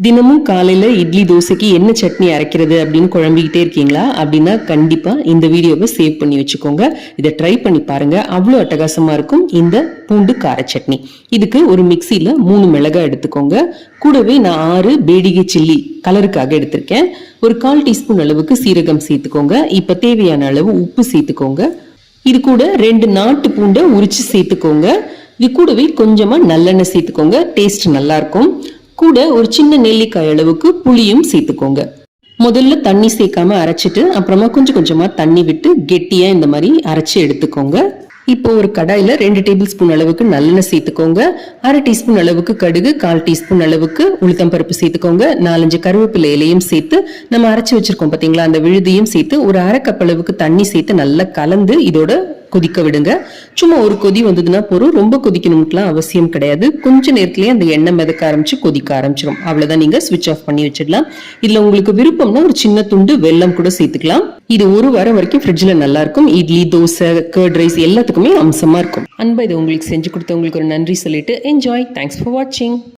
தினமும் காலையில இட்லி தோசைக்கு என்ன சட்னி அரைக்கிறது அப்படின்னு குழம்பிக்கிட்டே இருக்கீங்களா? அப்படின்னா கண்டிப்பா இந்த வீடியோவை சேவ் பண்ணி வச்சுக்கோங்க. இதை ட்ரை பண்ணி பாருங்க. அவ்வளோ அட்டகாசமா இருக்கும் இந்த பூண்டு கார சட்னி. இதுக்கு ஒரு மிக்சியில 3 மிளகாய் எடுத்துக்கோங்க. கூடவே நான் 6 பேடிகை சில்லி கலருக்காக எடுத்திருக்கேன். ஒரு 1/4 டீஸ்பூன் அளவுக்கு சீரகம் சேர்த்துக்கோங்க. இப்ப தேவையான அளவு உப்பு சேர்த்துக்கோங்க. இது கூட 2 நாட்டு பூண்டை உரிச்சு சேர்த்துக்கோங்க. இது கூடவே கொஞ்சமா நல்லெண்ணெய் சேர்த்துக்கோங்க. டேஸ்ட் நல்லா இருக்கும். கூட ஒரு சின்ன நெல்லிக்காய் அளவுக்கு புளியும் சேர்த்துக்கோங்க. முதல்ல தண்ணி சேர்க்காம அரைச்சிட்டு அப்புறமா கொஞ்சம் கொஞ்சமா தண்ணி விட்டு கெட்டியா இந்த மாதிரி அரைச்சு எடுத்துக்கோங்க. இப்போ ஒரு கடாயில 2 டேபிள் ஸ்பூன் அளவுக்கு நல்லெண்ணெய் சேர்த்துக்கோங்க. 1/2 டீஸ்பூன் அளவுக்கு கடுகு, 1/4 டீஸ்பூன் அளவுக்கு உளுத்தம் பருப்பு சேர்த்துக்கோங்க. 4-5 கருவேப்பிலை இலையும் சேர்த்து நம்ம அரைச்சு வச்சிருக்கோம் பாத்தீங்களா, அந்த விழுதியும் சேர்த்து ஒரு 1/2 கப் அளவுக்கு தண்ணி சேர்த்து நல்லா கலந்து இதோட கொதிக்க விடுங்க. சும்மா ஒரு கொதி வந்ததுன்னா போறோம். ரொம்ப கொதிக்கணும்லாம் அவசியம் கிடையாது. கொஞ்ச நேரத்திலேயே அந்த எண்ணெய் மிதக்க ஆரம்பிச்சு கொதிக்க ஆரம்பிச்சிடும். அவ்வளவுதான், நீங்க ஸ்விட்ச் ஆஃப் பண்ணி வச்சிடலாம். இதுல உங்களுக்கு விருப்பம்னா ஒரு சின்ன துண்டு வெல்லம் கூட சேர்த்துக்கலாம். இது 1 வாரம் வரைக்கும் ஃப்ரிட்ஜ்ல நல்லா இருக்கும். இட்லி, தோசை, கர்ட் ரைஸ் எல்லாத்துக்குமே அம்சமா இருக்கும். அன்பா இதை உங்களுக்கு செஞ்சு கொடுத்தவங்களுக்கு ஒரு நன்றி சொல்லிட்டு என்ஜாய். தேங்க்ஸ் ஃபார் வாட்சிங்.